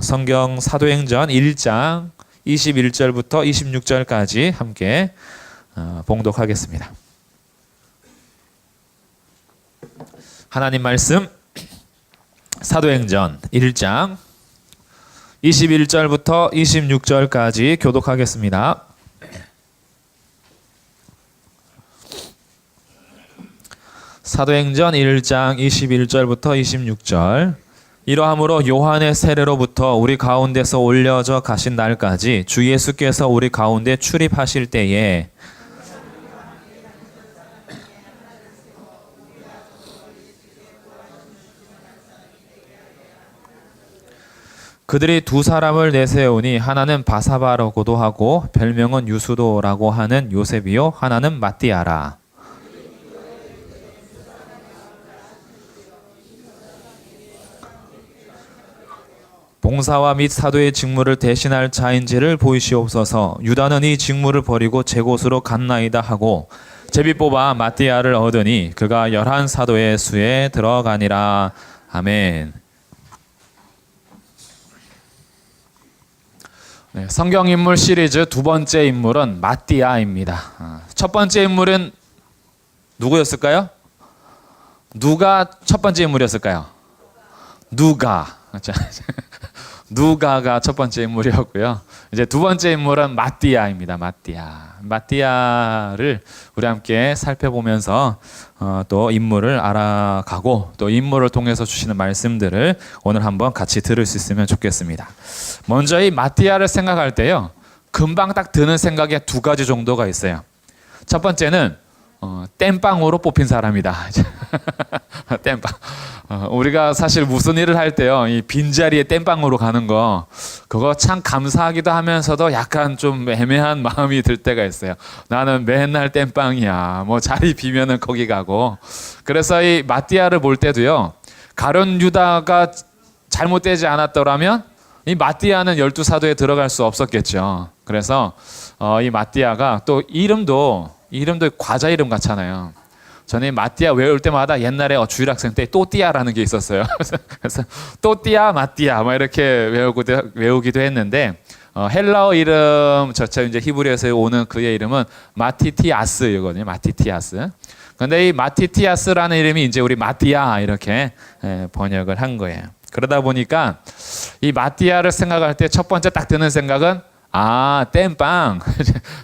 성경 사도행전 1장 21절부터 26절까지 함께 봉독하겠습니다. 하나님 말씀 사도행전 1장 21절부터 26절까지 교독하겠습니다. 사도행전 1장 21절부터 26절. 이러함으로 요한의 세례로부터 우리 가운데서 올려져 가신 날까지 주 예수께서 우리 가운데 출입하실 때에 그들이 두 사람을 내세우니 하나는 바사바라고도 하고 별명은 유수도라고 하는 요셉이요 하나는 마띠아라. 봉사와 및 사도의 직무를 대신할 자인지를 보이시옵소서. 유다는 이 직무를 버리고 제 곳으로 갔나이다 하고 제비 뽑아 마띠아를 얻으니 그가 11사도의 수에 들어가니라. 아멘. 네, 성경인물 시리즈 두 번째 인물은 마띠아입니다. 첫 번째 인물은 누구였을까요? 누가 첫 번째 인물이었을까요? 누가가 첫 번째 인물이었고요. 이제 두 번째 인물은 마띠아입니다. 마띠아를 우리 함께 살펴보면서 또 인물을 알아가고 또 인물을 통해서 주시는 말씀들을 오늘 한번 같이 들을 수 있으면 좋겠습니다. 먼저 이 마띠아를 생각할 때요, 금방 딱 드는 생각에 두 가지 정도가 있어요. 첫 번째는 땜빵으로 뽑힌 사람이다. 땜빵. 우리가 사실 무슨 일을 할 때요, 이 빈자리에 땜빵으로 가는 거, 그거 참 감사하기도 하면서도 약간 좀 애매한 마음이 들 때가 있어요. 나는 맨날 땜빵이야. 뭐 자리 비면은 거기 가고. 그래서 이 마띠아를 볼 때도요, 가룟 유다가 잘못되지 않았더라면 이 마띠아는 12사도에 들어갈 수 없었겠죠. 그래서 이 마띠아가 또 이름도 과자 이름 같잖아요. 저는 이 마띠아 외울 때마다 옛날에 주일 학생 때 또띠아라는 게 있었어요. 그래서 또띠아, 마띠아 막 이렇게 외우기도 했는데 헬라어 이름 저처럼 이제 히브리어에서 오는 그의 이름은 마티티아스이거든요. 마티티아스. 근데 이 마티티아스라는 이름이 이제 우리 마띠아 이렇게 번역을 한 거예요. 그러다 보니까 이 마띠아를 생각할 때 첫 번째 딱 드는 생각은 땜빵.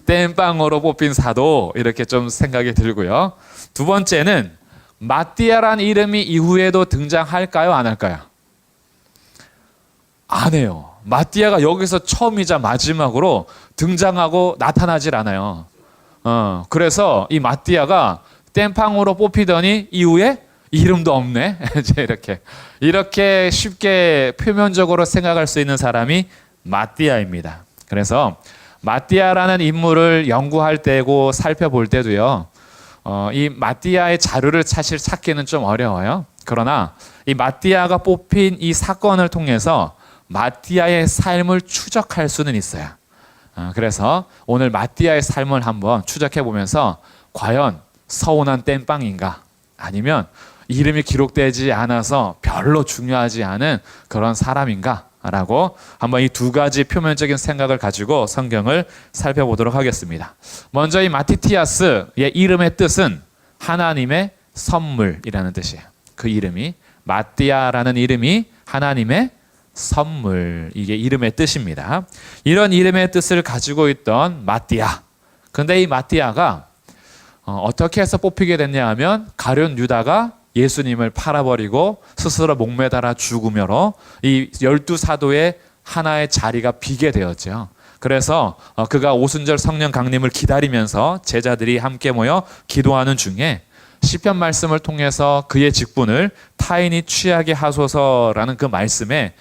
땜빵으로 뽑힌 사도 이렇게 좀 생각이 들고요. 두 번째는 마띠아라는 이름이 이후에도 등장할까요? 안 할까요? 안 해요. 마띠아가 여기서 처음이자 마지막으로 등장하고 나타나질 않아요. 그래서 이 마띠아가 땜빵으로 뽑히더니 이후에 이름도 없네. 이렇게 쉽게 표면적으로 생각할 수 있는 사람이 마띠아입니다. 그래서 마띠아라는 인물을 연구할 때고 살펴볼 때도요, 이 마띠아의 자료를 사실 찾기는 좀 어려워요. 그러나 이 마띠아가 뽑힌 이 사건을 통해서 마띠아의 삶을 추적할 수는 있어요. 그래서 오늘 마띠아의 삶을 한번 추적해 보면서 과연 서운한 땜빵인가, 아니면 이름이 기록되지 않아서 별로 중요하지 않은 그런 사람인가 라고 한번 이 두 가지 표면적인 생각을 가지고 성경을 살펴보도록 하겠습니다. 먼저 이 마티티아스의 이름의 뜻은 하나님의 선물이라는 뜻이에요. 그 이름이, 마띠아라는 이름이 하나님의 선물, 이게 이름의 뜻입니다. 이런 이름의 뜻을 가지고 있던 마띠아. 근데 이 마띠아가 어떻게 해서 뽑히게 됐냐 하면 가룟 유다가 예수님을 팔아버리고 스스로 목매달아 죽으므로 이 12사도의 하나의 자리가 비게 되었죠. 그래서 그가 오순절 성령 강림을 기다리면서 제자들이 함께 모여 기도하는 중에 시편 말씀을 통해서 그의 직분을 타인이 취하게 하소서라는 그 말씀에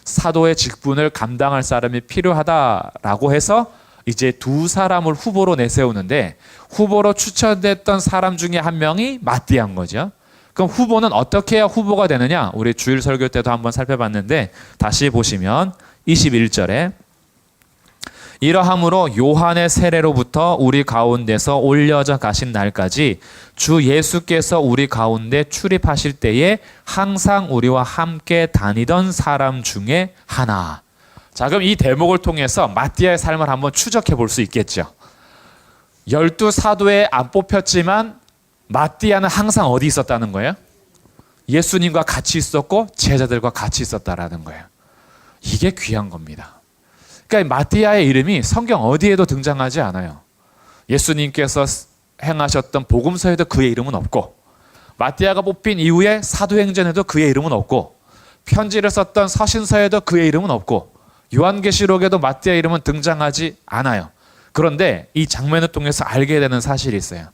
사도의 직분을 감당할 사람이 필요하다라고 해서 이제 두 사람을 후보로 내세우는데, 후보로 추천됐던 사람 중에 한 명이 마띠아인 거죠. 그럼 후보는 어떻게 해야 후보가 되느냐? 우리 주일 설교 때도 한번 살펴봤는데 다시 보시면 21절에 이러함으로 요한의 세례로부터 우리 가운데서 올려져 가신 날까지 주 예수께서 우리 가운데 출입하실 때에 항상 우리와 함께 다니던 사람 중에 하나. 자, 그럼 이 대목을 통해서 마띠아의 삶을 한번 추적해 볼 수 있겠죠. 12사도에 안 뽑혔지만 마띠아는 항상 어디 있었다는 거예요? 예수님과 같이 있었고 제자들과 같이 있었다라는 거예요. 이게 귀한 겁니다. 그러니까 마띠아의 이름이 성경 어디에도 등장하지 않아요. 예수님께서 행하셨던 복음서에도 그의 이름은 없고, 마띠아가 뽑힌 이후에 사도행전에도 그의 이름은 없고, 편지를 썼던 서신서에도 그의 이름은 없고, 요한계시록에도 마띠아 이름은 등장하지 않아요. 그런데 이 장면을 통해서 알게 되는 사실이 있어요.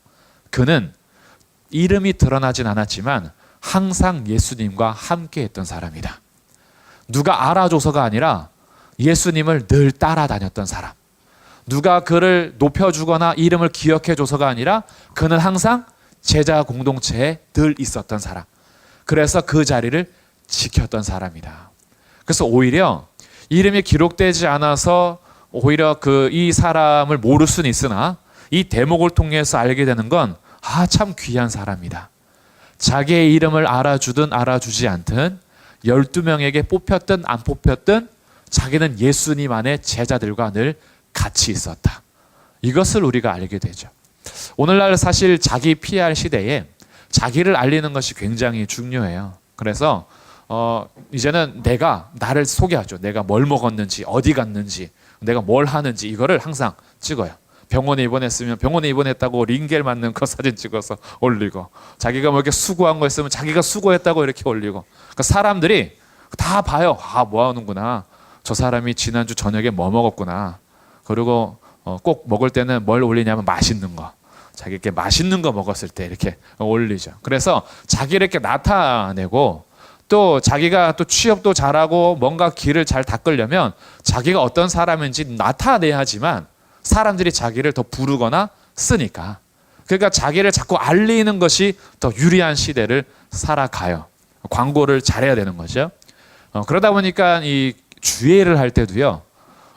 그는 이름이 드러나진 않았지만 항상 예수님과 함께 했던 사람이다. 누가 알아줘서가 아니라 예수님을 늘 따라다녔던 사람. 누가 그를 높여주거나 이름을 기억해줘서가 아니라 그는 항상 제자 공동체에 늘 있었던 사람. 그래서 그 자리를 지켰던 사람이다. 그래서 오히려 이름이 기록되지 않아서 오히려 이 사람을 모를 수는 있으나 이 대목을 통해서 알게 되는 건 참 귀한 사람이다. 자기의 이름을 알아주든 알아주지 않든 12명에게 뽑혔든 안 뽑혔든 자기는 예수님 안에 제자들과 늘 같이 있었다. 이것을 우리가 알게 되죠. 오늘날 사실 자기 PR 시대에 자기를 알리는 것이 굉장히 중요해요. 그래서 이제는 내가 나를 소개하죠. 내가 뭘 먹었는지, 어디 갔는지, 내가 뭘 하는지 이거를 항상 찍어요. 병원에 입원했으면 병원에 입원했다고 링겔 맞는 거 사진 찍어서 올리고, 자기가 뭐 이렇게 수고한 거 있으면 자기가 수고했다고 이렇게 올리고, 그러니까 사람들이 다 봐요. 뭐 하는구나. 저 사람이 지난주 저녁에 뭐 먹었구나. 그리고 꼭 먹을 때는 뭘 올리냐면 맛있는 거. 자기 이렇게 맛있는 거 먹었을 때 이렇게 올리죠. 그래서 자기를 이렇게 나타내고, 또 자기가 또 취업도 잘하고 뭔가 길을 잘 닦으려면 자기가 어떤 사람인지 나타내야지만 사람들이 자기를 더 부르거나 쓰니까. 그러니까 자기를 자꾸 알리는 것이 더 유리한 시대를 살아가요. 광고를 잘해야 되는 거죠. 그러다 보니까 이 주례를 할 때도요,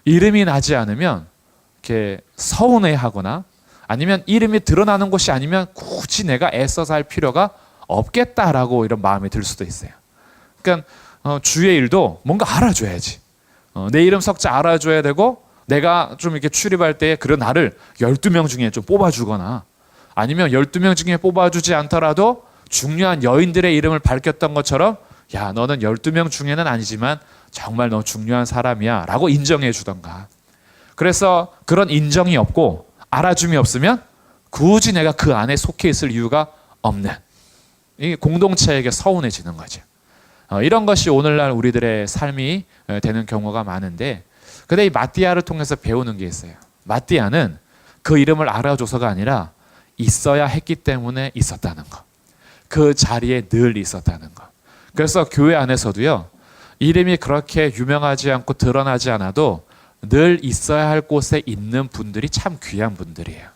이름이 나지 않으면 이렇게 서운해하거나 아니면 이름이 드러나는 곳이 아니면 굳이 내가 애써서 할 필요가 없겠다라고 이런 마음이 들 수도 있어요. 그러니까 주의 일도 뭔가 알아줘야지. 내 이름 석자 알아줘야 되고, 내가 좀 이렇게 출입할 때 그런 나를 12명 중에 좀 뽑아주거나, 아니면 12명 중에 뽑아주지 않더라도 중요한 여인들의 이름을 밝혔던 것처럼, 야, 너는 12명 중에는 아니지만 정말 너 중요한 사람이야 라고 인정해 주던가. 그래서 그런 인정이 없고 알아줌이 없으면 굳이 내가 그 안에 속해 있을 이유가 없는, 이 공동체에게 서운해지는 거죠. 이런 것이 오늘날 우리들의 삶이 되는 경우가 많은데, 근데 이 마띠아를 통해서 배우는 게 있어요. 마띠아는 그 이름을 알아줘서가 아니라 있어야 했기 때문에 있었다는 거. 그 자리에 늘 있었다는 거. 그래서 교회 안에서도요, 이름이 그렇게 유명하지 않고 드러나지 않아도 늘 있어야 할 곳에 있는 분들이 참 귀한 분들이에요.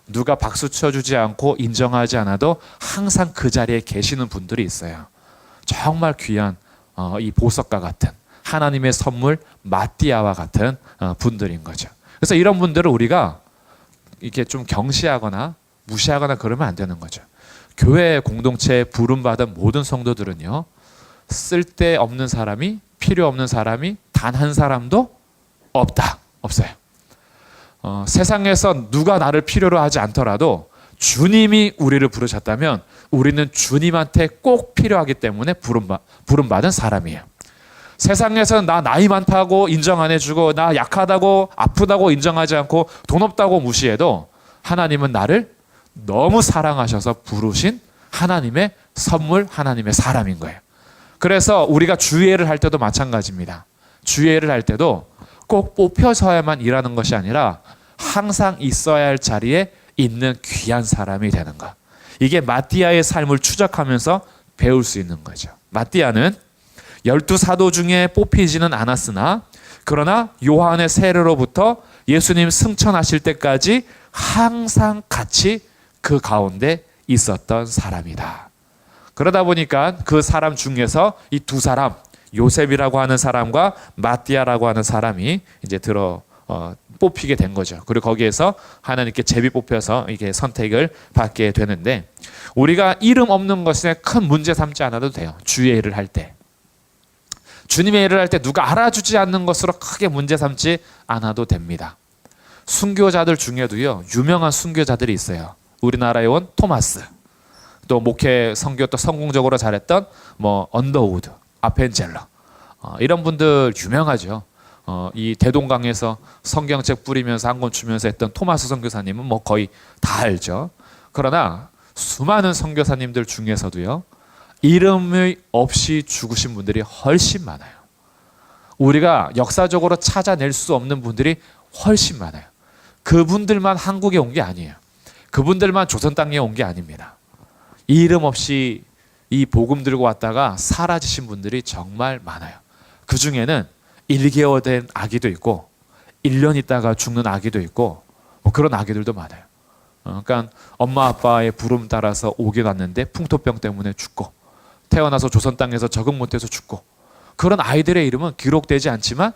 누가 박수 쳐주지 않고 인정하지 않아도 항상 그 자리에 계시는 분들이 있어요. 정말 귀한 이 보석과 같은 하나님의 선물 마띠아와 같은 분들인 거죠. 그래서 이런 분들을 우리가 이렇게 좀 경시하거나 무시하거나 그러면 안 되는 거죠. 교회 공동체에 부름받은 모든 성도들은요, 쓸데없는 사람이, 필요 없는 사람이 단 한 사람도 없어요. 세상에서 누가 나를 필요로 하지 않더라도 주님이 우리를 부르셨다면 우리는 주님한테 꼭 필요하기 때문에 부름받은 사람이에요. 세상에서는 나 나이 많다고 인정 안 해주고, 나 약하다고 아프다고 인정하지 않고 돈 없다고 무시해도 하나님은 나를 너무 사랑하셔서 부르신 하나님의 선물, 하나님의 사람인 거예요. 그래서 우리가 주예를 할 때도 마찬가지입니다. 주예를 할 때도 꼭 뽑혀서야만 일하는 것이 아니라 항상 있어야 할 자리에 있는 귀한 사람이 되는 것. 이게 마띠아의 삶을 추적하면서 배울 수 있는 거죠. 마띠아는 12사도 중에 뽑히지는 않았으나 그러나 요한의 세례로부터 예수님 승천하실 때까지 항상 같이 그 가운데 있었던 사람이다. 그러다 보니까 그 사람 중에서 이 두 사람, 요셉이라고 하는 사람과 마띠아라고 하는 사람이 이제 뽑히게 된 거죠. 그리고 거기에서 하나님께 제비 뽑혀서 이게 선택을 받게 되는데, 우리가 이름 없는 것에 큰 문제 삼지 않아도 돼요. 주의 일을 할 때, 주님의 일을 할 때 누가 알아주지 않는 것으로 크게 문제 삼지 않아도 됩니다. 순교자들 중에도요, 유명한 순교자들이 있어요. 우리나라에 온 토마스, 또 목회 선교 또 성공적으로 잘했던 뭐 언더우드, 아펜젤러, 이런 분들 유명하죠. 이 대동강에서 성경책 뿌리면서 한 권 주면서 했던 토마스 선교사님은 뭐 거의 다 알죠. 그러나 수많은 선교사님들 중에서도요, 이름이 없이 죽으신 분들이 훨씬 많아요. 우리가 역사적으로 찾아낼 수 없는 분들이 훨씬 많아요. 그분들만 한국에 온 게 아니에요. 그분들만 조선 땅에 온 게 아닙니다. 이름 없이 이 복음 들고 왔다가 사라지신 분들이 정말 많아요. 그 중에는 1개월 된 아기도 있고 1년 있다가 죽는 아기도 있고 뭐 그런 아기들도 많아요. 그러니까 엄마 아빠의 부름 따라서 오게 왔는데 풍토병 때문에 죽고, 태어나서 조선 땅에서 적응 못해서 죽고, 그런 아이들의 이름은 기록되지 않지만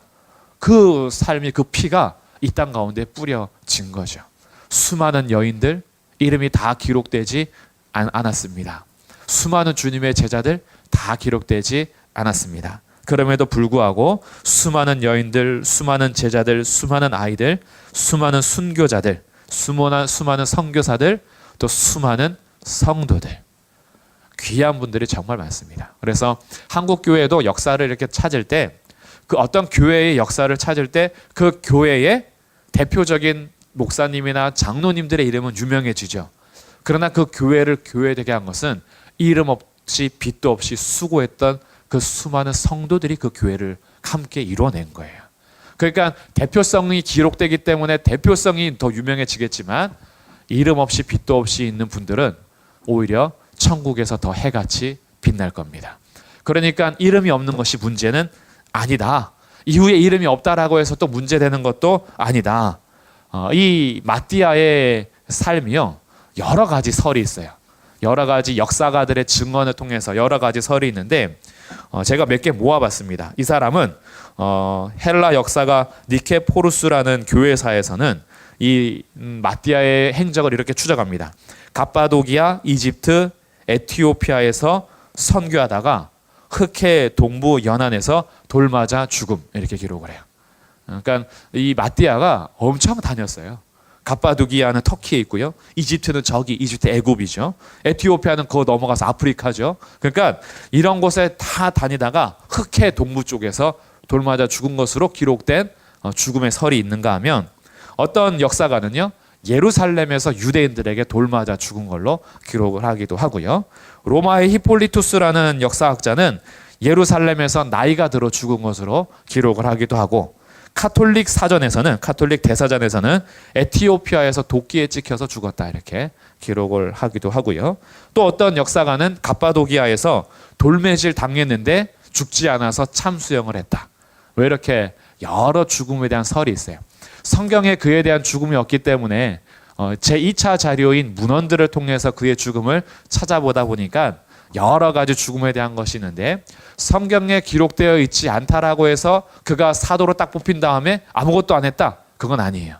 그 삶이, 그 피가 이 땅 가운데 뿌려진 거죠. 수많은 여인들 이름이 다 기록되지 않았습니다. 수많은 주님의 제자들 다 기록되지 않았습니다. 그럼에도 불구하고 수많은 여인들, 수많은 제자들, 수많은 아이들, 수많은 순교자들, 수많은 선교사들, 또 수많은 성도들, 귀한 분들이 정말 많습니다. 그래서 한국 교회도 역사를 이렇게 찾을 때, 그 어떤 교회의 역사를 찾을 때 그 교회의 대표적인 목사님이나 장로님들의 이름은 유명해지죠. 그러나 그 교회를 교회되게 한 것은 이름 없이 빛도 없이 수고했던 그 수많은 성도들이 그 교회를 함께 이루어낸 거예요. 그러니까 대표성이 기록되기 때문에 대표성이 더 유명해지겠지만, 이름 없이 빛도 없이 있는 분들은 오히려 천국에서 더 해같이 빛날 겁니다. 그러니까 이름이 없는 것이 문제는 아니다. 이후에 이름이 없다라고 해서 또 문제되는 것도 아니다. 이 마띠아의 삶이요, 여러 가지 설이 있어요. 여러 가지 역사가들의 증언을 통해서 여러 가지 설이 있는데, 제가 몇 개 모아봤습니다. 이 사람은 헬라 역사가 니케포루스라는 교회사에서는 이 마띠아의 행적을 이렇게 추적합니다. 갑바도기아, 이집트, 에티오피아에서 선교하다가 흑해 동부 연안에서 돌 맞아 죽음, 이렇게 기록을 해요. 그러니까 이 마띠아가 엄청 다녔어요. 갑바도기아는 터키에 있고요. 이집트는 저기 이집트 애굽이죠. 에티오피아는 그거 넘어가서 아프리카죠. 그러니까 이런 곳에 다 다니다가 흑해 동부 쪽에서 돌 맞아 죽은 것으로 기록된 죽음의 설이 있는가 하면, 어떤 역사가는요, 예루살렘에서 유대인들에게 돌 맞아 죽은 걸로 기록을 하기도 하고요. 로마의 히폴리투스라는 역사학자는 예루살렘에서 나이가 들어 죽은 것으로 기록을 하기도 하고, 카톨릭 사전에서는, 카톨릭 대사전에서는 에티오피아에서 도끼에 찍혀서 죽었다, 이렇게 기록을 하기도 하고요. 또 어떤 역사가는 갑바도기아에서 돌매질 당했는데 죽지 않아서 참수형을 했다. 왜 이렇게 여러 죽음에 대한 설이 있어요. 성경에 그에 대한 죽음이 없기 때문에 제2차 자료인 문헌들을 통해서 그의 죽음을 찾아보다 보니까 여러 가지 죽음에 대한 것이 있는데, 성경에 기록되어 있지 않다라고 해서 그가 사도로 딱 뽑힌 다음에 아무것도 안 했다, 그건 아니에요.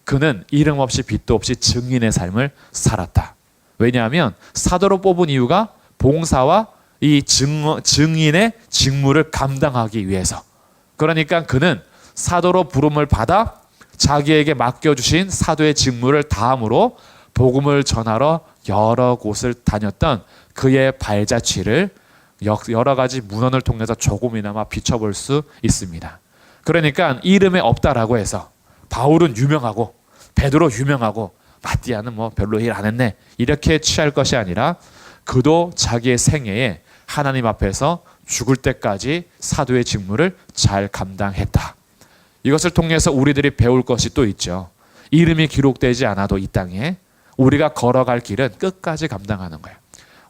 그는 이름 없이 빛도 없이 증인의 삶을 살았다. 왜냐하면 사도로 뽑은 이유가 봉사와 이 증인의 직무를 감당하기 위해서. 그러니까 그는 사도로 부름을 받아 자기에게 맡겨주신 사도의 직무를 다함으로 복음을 전하러 여러 곳을 다녔던 그의 발자취를 여러 가지 문헌을 통해서 조금이나마 비춰볼 수 있습니다. 그러니까 이름에 없다라고 해서 바울은 유명하고 베드로 유명하고 마띠아는 뭐 별로 일 안 했네, 이렇게 취할 것이 아니라, 그도 자기의 생애에 하나님 앞에서 죽을 때까지 사도의 직무를 잘 감당했다. 이것을 통해서 우리들이 배울 것이 또 있죠. 이름이 기록되지 않아도 이 땅에 우리가 걸어갈 길은 끝까지 감당하는 거예요.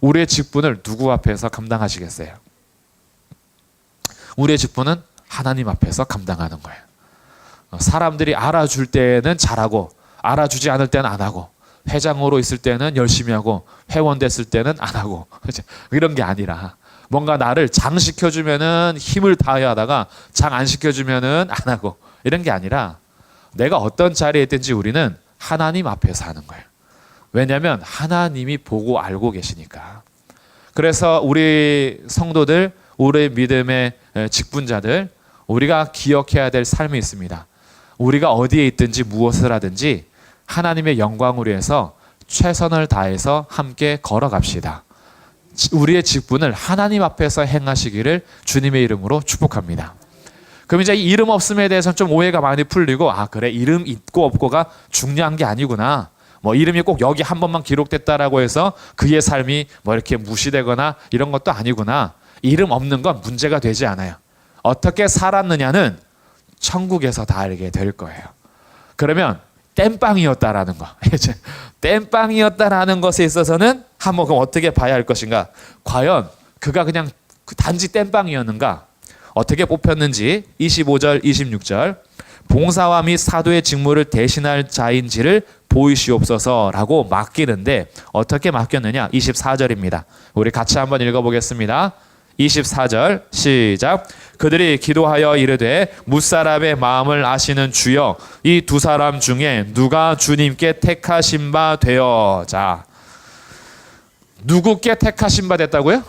우리의 직분을 누구 앞에서 감당하시겠어요? 우리의 직분은 하나님 앞에서 감당하는 거예요. 사람들이 알아줄 때는 잘하고 알아주지 않을 때는 안 하고, 회장으로 있을 때는 열심히 하고 회원 됐을 때는 안 하고, 이런 게 아니라, 뭔가 나를 장 시켜주면은 힘을 다해 하다가 장 안 시켜주면은 안 하고, 이런 게 아니라 내가 어떤 자리에 있든지 우리는 하나님 앞에서 하는 거예요. 왜냐하면 하나님이 보고 알고 계시니까. 그래서 우리 성도들, 우리 믿음의 직분자들, 우리가 기억해야 될 삶이 있습니다. 우리가 어디에 있든지 무엇을 하든지 하나님의 영광을 위해서 최선을 다해서 함께 걸어갑시다. 우리의 직분을 하나님 앞에서 행하시기를 주님의 이름으로 축복합니다. 그럼 이제 이름 없음에 대해서는 좀 오해가 많이 풀리고, 아 그래, 이름 있고 없고가 중요한 게 아니구나. 뭐 이름이 꼭 여기 한 번만 기록됐다라고 해서 그의 삶이 뭐 이렇게 무시되거나 이런 것도 아니구나. 이름 없는 건 문제가 되지 않아요. 어떻게 살았느냐는 천국에서 다 알게 될 거예요. 그러면 땜빵이었다라는 거, 땜빵이었다라는 것에 있어서는 한번 그럼 어떻게 봐야 할 것인가? 과연 그가 그냥 단지 땜빵이었는가? 어떻게 뽑혔는지 25절, 26절 봉사와 및 사도의 직무를 대신할 자인지를 보이시옵소서라고 맡기는데 어떻게 맡겼느냐? 24절입니다. 우리 같이 한번 읽어보겠습니다. 24절 시작. 그들이 기도하여 이르되 무사람의 마음을 아시는 주여 이 두 사람 중에 누가 주님께 택하신 바 되어. 자, 누구께 택하신 바 됐다고요?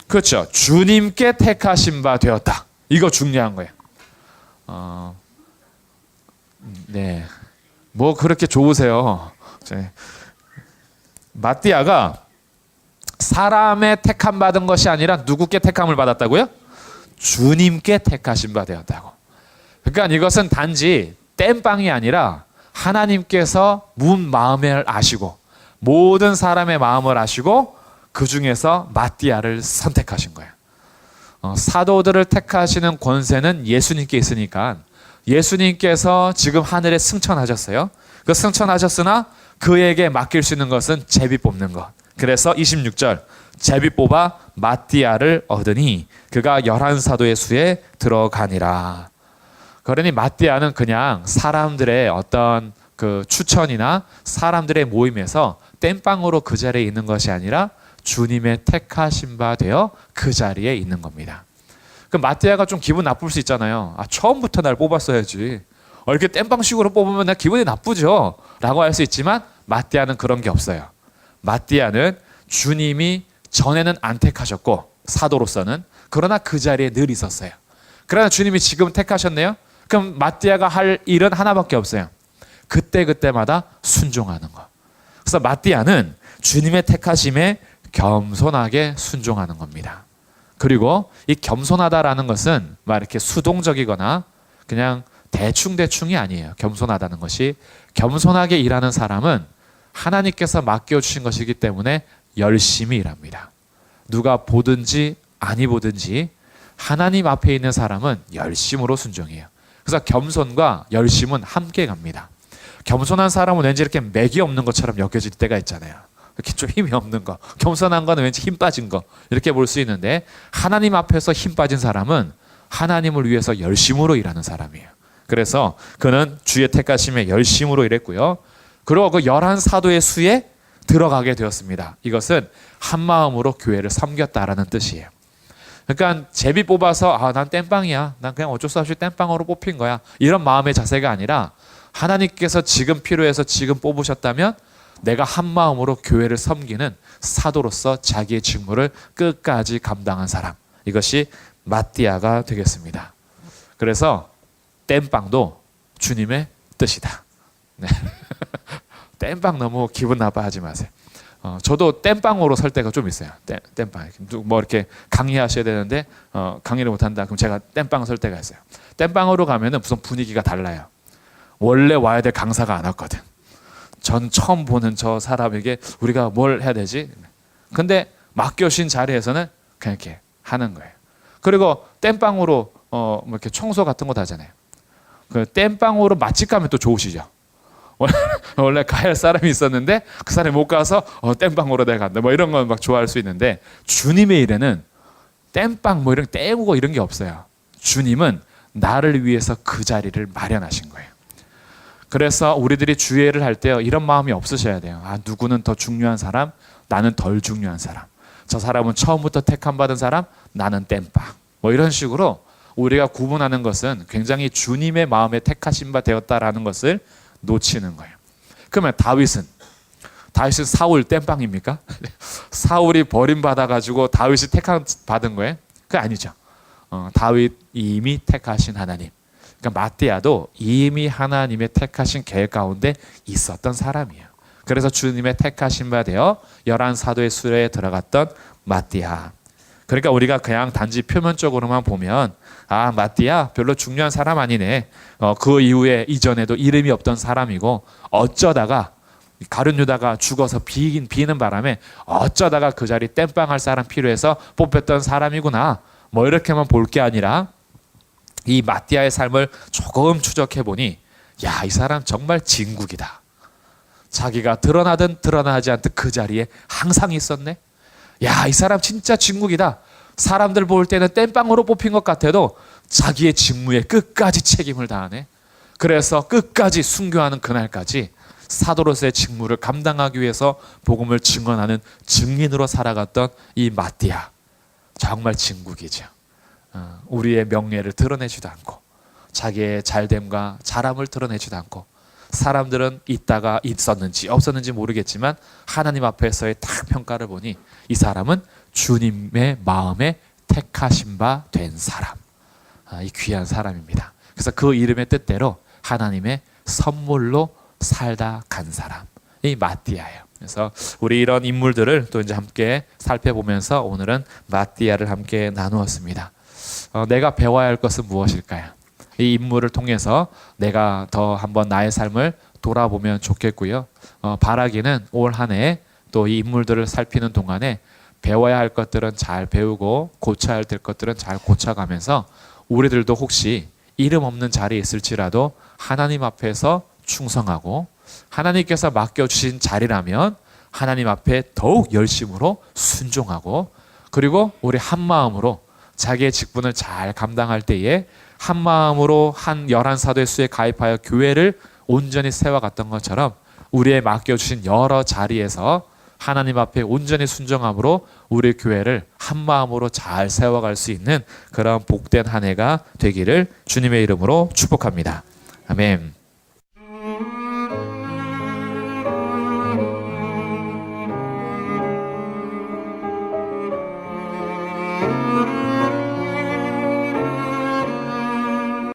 그렇죠. 주님께 택하신 바 되었다. 이거 중요한 거예요. 네, 뭐 그렇게 좋으세요. 마띠아가 사람의 택함 받은 것이 아니라 누구께 택함을 받았다고요? 주님께 택하신 바 되었다고. 그러니까 이것은 단지 땜빵이 아니라 하나님께서 마음을 아시고 모든 사람의 마음을 아시고 그 중에서 마띠아를 선택하신 거예요. 사도들을 택하시는 권세는 예수님께 있으니까 예수님께서 지금 하늘에 승천하셨어요. 그 승천하셨으나 그에게 맡길 수 있는 것은 제비 뽑는 것. 그래서 26절 제비 뽑아 마띠아를 얻으니 그가 11사도의 수에 들어가니라. 그러니 마띠아는 그냥 사람들의 어떤 그 추천이나 사람들의 모임에서 땜빵으로 그 자리에 있는 것이 아니라 주님의 택하신 바 되어 그 자리에 있는 겁니다. 그 마띠아가 좀 기분 나쁠 수 있잖아요. 아, 처음부터 날 뽑았어야지. 이렇게 땜빵식으로 뽑으면 나 기분이 나쁘죠 라고 할 수 있지만 마띠아는 그런 게 없어요. 마띠아는 주님이 전에는 안 택하셨고 사도로서는, 그러나 그 자리에 늘 있었어요. 그러나 주님이 지금 택하셨네요. 그럼 마띠아가 할 일은 하나밖에 없어요. 그때그때마다 순종하는 거. 그래서 마띠아는 주님의 택하심에 겸손하게 순종하는 겁니다. 그리고 이 겸손하다라는 것은 막 이렇게 수동적이거나 그냥 대충대충이 아니에요. 겸손하다는 것이, 겸손하게 일하는 사람은 하나님께서 맡겨주신 것이기 때문에 열심히 일합니다. 누가 보든지 아니 보든지 하나님 앞에 있는 사람은 열심으로 순종해요. 그래서 겸손과 열심은 함께 갑니다. 겸손한 사람은 왠지 이렇게 맥이 없는 것처럼 여겨질 때가 있잖아요. 이렇게 좀 힘이 없는 거. 겸손한 거는 왠지 힘 빠진 거, 이렇게 볼 수 있는데 하나님 앞에서 힘 빠진 사람은 하나님을 위해서 열심으로 일하는 사람이에요. 그래서 그는 주의 택하심에 열심으로 일했고요. 그리고 그 11사도의 수에 들어가게 되었습니다. 이것은 한 마음으로 교회를 섬겼다라는 뜻이에요. 그러니까 제비 뽑아서 난 땜빵이야, 난 그냥 어쩔 수 없이 땜빵으로 뽑힌 거야, 이런 마음의 자세가 아니라 하나님께서 지금 필요해서 지금 뽑으셨다면 내가 한 마음으로 교회를 섬기는 사도로서 자기의 직무를 끝까지 감당한 사람, 이것이 마띠아가 되겠습니다. 그래서 땜빵도 주님의 뜻이다. 네. 땜빵 너무 기분 나빠하지 마세요. 저도 땜빵으로 설 때가 좀 있어요. 땜빵 뭐 이렇게 강의하셔야 되는데 강의를 못한다, 그럼 제가 땜빵 설 때가 있어요. 땜빵으로 가면은 무슨 분위기가 달라요. 원래 와야 될 강사가 안 왔거든. 전 처음 보는 저 사람에게 우리가 뭘 해야 되지? 근데 맡겨주신 자리에서는 그냥 이렇게 하는 거예요. 그리고 땜빵으로 뭐 이렇게 청소 같은 거 다 하잖아요. 그 땜빵으로 맛집 가면 또 좋으시죠. 원래 가야 할 사람이 있었는데 그 사람이 못 가서 땜빵으로 내가 간다, 뭐 이런 건 막 좋아할 수 있는데, 주님의 일에는 땜빵 뭐 이런 떼우고 이런 게 없어요. 주님은 나를 위해서 그 자리를 마련하신 거예요. 그래서 우리들이 주례를 할 때요, 이런 마음이 없으셔야 돼요. 누구는 더 중요한 사람, 나는 덜 중요한 사람. 저 사람은 처음부터 택함 받은 사람, 나는 땜빵. 뭐 이런 식으로 우리가 구분하는 것은 굉장히 주님의 마음에 택하신 바 되었다라는 것을 놓치는 거예요. 그러면 다윗은 사울 땜빵입니까? 사울이 버림받아가지고 다윗이 택받은 거예요? 그게 아니죠. 다윗 이미 택하신 하나님. 그러니까 마띠아도 이미 하나님의 택하신 계획 가운데 있었던 사람이에요. 그래서 주님의 택하신 바 되어 11사도의 수레에 들어갔던 마띠아. 그러니까 우리가 그냥 단지 표면적으로만 보면 마띠아 별로 중요한 사람 아니네. 그 이후에 이전에도 이름이 없던 사람이고 어쩌다가 가룟 유다가 죽어서 비는 바람에 어쩌다가 그 자리 땜빵할 사람 필요해서 뽑혔던 사람이구나. 뭐 이렇게만 볼 게 아니라 이 마띠아의 삶을 조금 추적해 보니 이 사람 정말 진국이다. 자기가 드러나든 드러나지 않든 그 자리에 항상 있었네. 이 사람 진짜 진국이다. 사람들 볼 때는 땜빵으로 뽑힌 것 같아도 자기의 직무에 끝까지 책임을 다하네. 그래서 끝까지 순교하는 그날까지 사도로서의 직무를 감당하기 위해서 복음을 증언하는 증인으로 살아갔던 이 마띠아. 정말 진국이죠. 우리의 명예를 드러내지도 않고 자기의 잘됨과 잘함을 드러내지도 않고 사람들은 있다가 있었는지 없었는지 모르겠지만 하나님 앞에서의 딱 평가를 보니 이 사람은 주님의 마음에 택하신 바 된 사람. 이 귀한 사람입니다. 그래서 그 이름의 뜻대로 하나님의 선물로 살다 간 사람. 이 마띠아예요. 그래서 우리 이런 인물들을 또 이제 함께 살펴보면서 오늘은 마띠아를 함께 나누었습니다. 내가 배워야 할 것은 무엇일까요? 이 인물을 통해서 내가 더 한번 나의 삶을 돌아보면 좋겠고요. 바라기는 올 한 해 또 이 인물들을 살피는 동안에 배워야 할 것들은 잘 배우고 고쳐야 될 것들은 잘 고쳐가면서 우리들도 혹시 이름 없는 자리에 있을지라도 하나님 앞에서 충성하고 하나님께서 맡겨주신 자리라면 하나님 앞에 더욱 열심으로 순종하고 그리고 우리 한 마음으로 자기의 직분을 잘 감당할 때에 한 마음으로 한 11사도의 수에 가입하여 교회를 온전히 세워갔던 것처럼 우리의 맡겨주신 여러 자리에서 하나님 앞에 온전히 순종함으로 우리 교회를 한 마음으로 잘 세워갈 수 있는 그런 복된 한 해가 되기를 주님의 이름으로 축복합니다. 아멘.